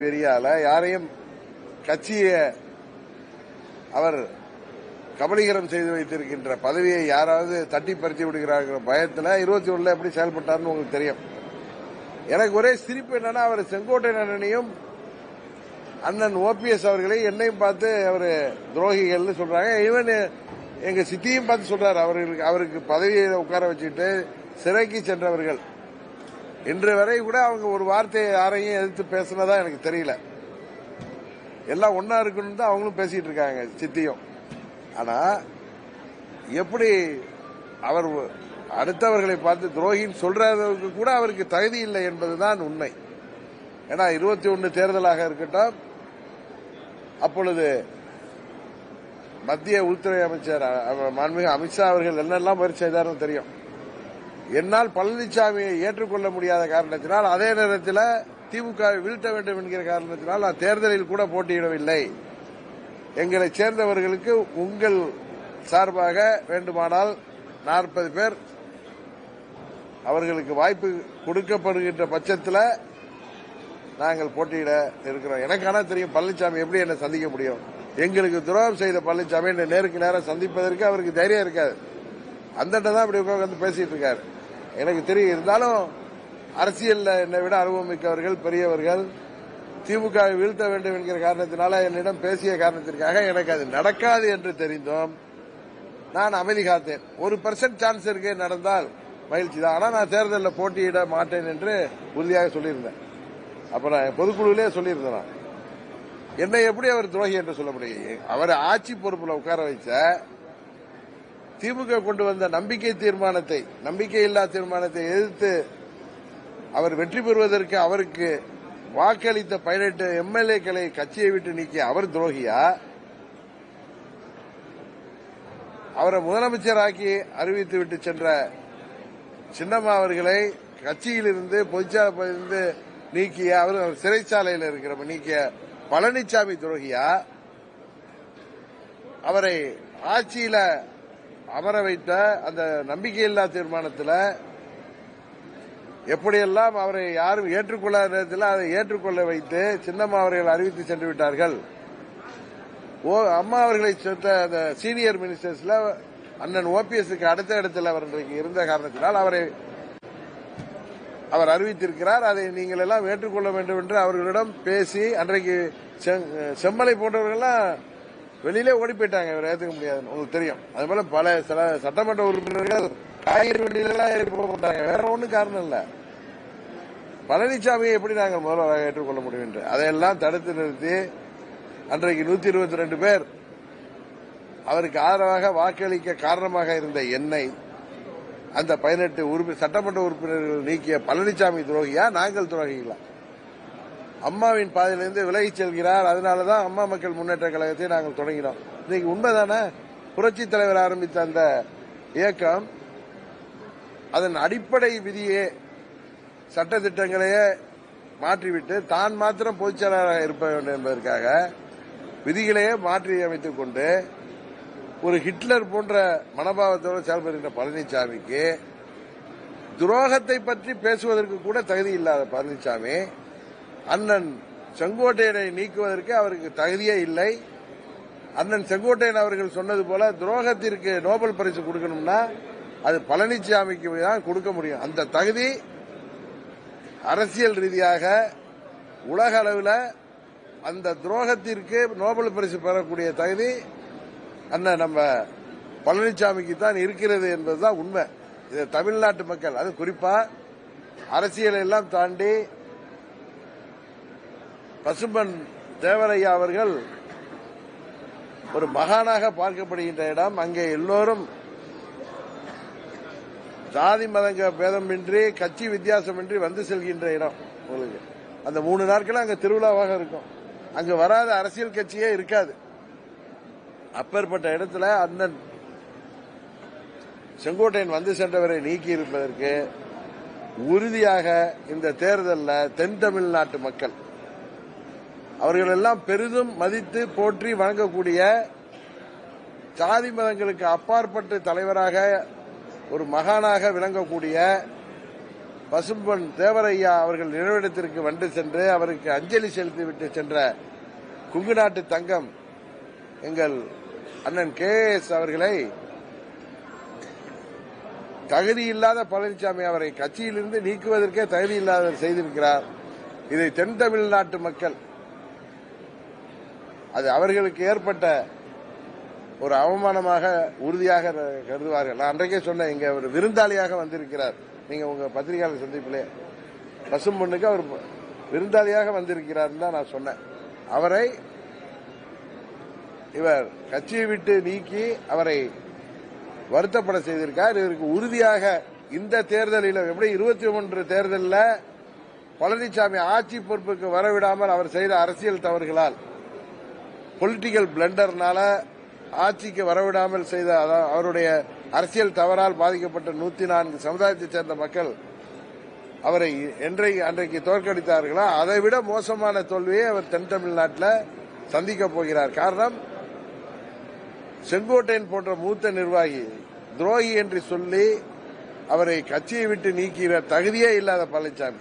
பெரியால யாரையும் கட்சியை அவர் கபலீகரம் செய்து வைத்திருக்கின்ற பதவியை யாராவது தட்டி பறித்து விடுகிறார்கள் பயத்தில் 21 எப்படி செயல்பட்டார்னு உங்களுக்கு தெரியும். எனக்கு ஒரே சிரிப்பு என்னன்னா, அவர் செங்கோட்டையன் அண்ணனையும் அண்ணன் ஓபிஎஸ் அவர்களை என்னையும் பார்த்து அவர் துரோகிகள்னு சொல்றாங்க. ஈவன் எங்க சித்தியும் பார்த்து சொல்றாரு, அவருக்கு பதவியை உட்கார வச்சுட்டு சிறைக்கு சென்றவர்கள் இன்று வரை கூட அவங்க ஒரு வார்த்தையை யாரையும் எதிர்த்து பேசினதா எனக்கு தெரியல. எல்லாம் ஒன்னா இருக்கணும் தான் அவங்களும் பேசிட்டு இருக்காங்க, சித்தியும். ஆனா எப்படி அவர் அடுத்தவர்களை பார்த்து துரோகின்னு சொல்றதுக்கு கூட அவருக்கு தகுதி இல்லை என்பதுதான் உண்மை. ஏன்னா 21 தேர்தலாக இருக்கட்டும், அப்பொழுது மத்திய உள்துறை அமைச்சர் மாண்புமிகு அமித்ஷா அவர்கள் என்னெல்லாம் முயற்சி செய்தார்னு தெரியும். என்னால் பழனிசாமியை ஏற்றுக்கொள்ள முடியாத காரணத்தினால், அதே நேரத்தில் திமுக வீழ்த்த வேண்டும் என்கிற காரணத்தினால் நான் தேர்தலில் கூட போட்டியிடவில்லை. எங்களை சேர்ந்தவர்களுக்கு உங்கள் சார்பாக வேண்டுமானால் 40 பேர் அவர்களுக்கு வாய்ப்பு கொடுக்கப்படுகின்ற பட்சத்தில் நாங்கள் போட்டியிட இருக்கிறோம். எனக்கான தெரியும் பழனிசாமி எப்படி என்னை சந்திக்க முடியும். எங்களுக்கு துரோகம் செய்த பழனிசாமி என்னை நேருக்கு நேரம் சந்திப்பதற்கு அவருக்கு தைரியம் இருக்காது. அந்த தான் இப்படி உட்கார்ந்து பேசிட்டு இருக்காரு. எனக்கு தெரியும். இருந்தாலும் அரசியல் என்னை விட அனுபவம் மிக்கவர்கள், பெரியவர்கள் திமுக வீழ்த்த வேண்டும் என்கிற காரணத்தினால என்னிடம் பேசிய காரணத்திற்காக எனக்கு அது நடக்காது என்று தெரிந்தோம் நான் அமைதி காத்தேன். 1% சான்ஸ் இருக்கு நடந்தால் மகிழ்ச்சி தான். ஆனால் நான் தேர்தலில் போட்டியிட மாட்டேன் என்று உறுதியாக சொல்லியிருந்தேன். அப்ப நான் பொதுக்குழுவிலே சொல்லியிருந்தேன். என்னை எப்படி அவர் துரோகி என்று சொல்ல முடியும்? அவர் ஆட்சி பொறுப்பில் உட்கார வைச்ச திமுக கொண்டு வந்த நம்பிக்கையில்லா தீர்மானத்தை எதிர்த்து அவர் வெற்றி பெறுவதற்கு அவருக்கு வாக்களித்த 18 எம்எல்ஏக்களை கட்சியை விட்டு நீக்கிய அவர் துரோகியா? அவரை முதலமைச்சராக்கி அறிவித்துவிட்டு சென்ற சின்னம்மா அவர்களை கட்சியிலிருந்து பொதுச்சாலையிலிருந்து நீக்கிய அவர் சிறைச்சாலையில் இருக்கிற நீக்கிய பழனிசாமி துரோகியா? அவரை ஆட்சியில அமர வைத்த அந்த நம்பிக்கையில்லா தீர்மானத்தில் எப்படியெல்லாம் அவரை யாரும் ஏற்றுக்கொள்ளாத நேரத்தில் அதை ஏற்றுக்கொள்ள வைத்து சின்னம்மா அவர்கள் அறிவித்து சென்று விட்டார்கள். அம்மா அவர்களை சேர்த்த அந்த சீனியர் மினிஸ்டர்ஸ்ல அண்ணன் ஓபிஎஸ்க்கு அடுத்த இடத்தில் அவர் இருந்த காரணத்தினால் அவர் அறிவித்திருக்கிறார். அதை நீங்கள் எல்லாம் ஏற்றுக்கொள்ள வேண்டும் என்று அவர்களிடம் பேசி அன்றைக்கு செம்மலை போன்றவர்கள்லாம் வெளியிலே ஓடி போயிட்டாங்க. இவர் ஏற்றுக்க முடியாது, உங்களுக்கு தெரியும். அதுபோல பல சட்டமன்ற உறுப்பினர்கள் காய்கறி வண்டியிலாம் போட்டாங்க. வேற ஒன்றும் காரணம் இல்ல. பழனிசாமியை எப்படி நாங்கள் முதல்வராக ஏற்றுக்கொள்ள முடியும் என்று அதையெல்லாம் தடுத்து நிறுத்தி அன்றைக்கு 122 பேர் அவருக்கு ஆதரவாக வாக்களிக்க காரணமாக இருந்த என்னை அந்த 18 சட்டமன்ற உறுப்பினர்கள் நீக்கிய பழனிசாமி துரோகியா, நாங்கள் துரோகிகளா? அம்மாவின் பாதையிலிருந்து விலகிச் செல்கிறார். அதனாலதான் அம்மா மக்கள் முன்னேற்ற கழகத்தை நாங்கள் தொடங்கினோம். இன்னைக்கு உண்மைதானே? புரட்சி தலைவர் ஆரம்பித்த அந்த இயக்கம் அதன் அடிப்படை விதியே சட்டத்திட்டங்களையே மாற்றிவிட்டு தான் மாத்திரம் பொதுச் செயலாளராக இருக்க வேண்டும் என்பதற்காக விதிகளையே மாற்றி அமைத்துக் கொண்டு ஒரு ஹிட்லர் போன்ற மனோபாவத்தோடு செயல்படுகின்ற பழனிசாமிக்கு துரோகத்தை பற்றி பேசுவதற்கு கூட தகுதி இல்லாத பழனிசாமி அண்ணன் செங்கோட்டையனை நீக்குவதற்கு அவருக்கு தகுதியே இல்லை. அண்ணன் செங்கோட்டையன் அவர்கள் சொன்னது போல துரோகத்திற்கு நோபல் பரிசு கொடுக்கணும்னா அது பழனிசாமிக்கு தான் கொடுக்க முடியும். அந்த தகுதி அரசியல் ரீதியாக உலக அளவில் அந்த துரோகத்திற்கு நோபல் பரிசு பெறக்கூடிய தகுதி அண்ணன் நம்ம பழனிசாமிக்கு தான் இருக்கிறது என்பதுதான் உண்மை. இது தமிழ்நாட்டு மக்கள், அது குறிப்பா அரசியலை எல்லாம் தாண்டி பசும்பன் தேவரையா அவர்கள் ஒரு மகானாக பார்க்கப்படுகின்ற இடம். அங்கே எல்லோரும் ஜாதி மதங்க பேதமின்றி கட்சி வித்தியாசமின்றி வந்து செல்கின்ற இடம். உங்களுக்கு அந்த 3 நாட்கள் அங்க திருவிழாவாக இருக்கும். அங்கு வராத அரசியல் கட்சியே இருக்காது. அப்பேற்பட்ட இடத்துல அண்ணன் செங்கோட்டையன் வந்து சென்றவரை நீக்கி இருப்பதற்கு உறுதியாக இந்த தேர்தலில் தென் தமிழ்நாட்டு மக்கள் அவர்கள் எல்லாம் பெரிதும் மதித்து போற்றி வணங்கக்கூடிய ஜாதி மதங்களுக்கு அப்பாற்பட்டு தலைவராக ஒரு மகானாக விளங்கக்கூடிய பசும்பொன் தேவரையா அவர்கள் நினைவிடத்திற்கு வந்து சென்று அவருக்கு அஞ்சலி செலுத்திவிட்டு சென்ற குங்கு நாட்டு தங்கம் எங்கள் அண்ணன் KS அவர்களை தகுதியில்லாத பழனிசாமி அவரை கட்சியிலிருந்து நீக்குவதற்கே தகுதியில்லாதவர் செய்திருக்கிறார். இதை தென் தமிழ்நாட்டு மக்கள் அது அவர்களுக்கு ஏற்பட்ட ஒரு அவமானமாக உறுதியாக கருதுவார்கள். நான் அன்றைக்கே சொன்னேன், இங்க ஒரு விருந்தாளியாக வந்திருக்கிறார். நீங்க உங்க பத்திரிகையாளர் சந்திப்பிலே பசும்பொண்ணுக்கு அவர் விருந்தாளியாக வந்திருக்கிறார் தான் நான் சொன்னேன். அவரை இவர் கட்சியை விட்டு நீக்கி அவரை வருத்தப்பட செய்திருக்கார். இதற்கு உறுதியாக இந்த தேர்தலில் எப்படி 21 தேர்தலில் பழனிசாமி ஆட்சி பொறுப்புக்கு வரவிடாமல் அவர் செய்த அரசியல் தவறுகளால் பொலிட்டிக்கல் பிளண்டர்னால ஆட்சிக்கு வரவிடாமல் செய்த அவருடைய அரசியல் தவறால் பாதிக்கப்பட்ட 104 சமுதாயத்தைச் சேர்ந்த மக்கள் அவரை அன்றைக்கு தோற்கடித்தார்களோ அதைவிட மோசமான தோல்வியை அவர் தென் தமிழ்நாட்டில் சந்திக்கப் போகிறார். காரணம், செங்கோட்டையன் போன்ற மூத்த நிர்வாகி துரோகி என்று சொல்லி அவரை கட்சியை விட்டு நீக்கிற தகுதியே இல்லாத பழனிசாமி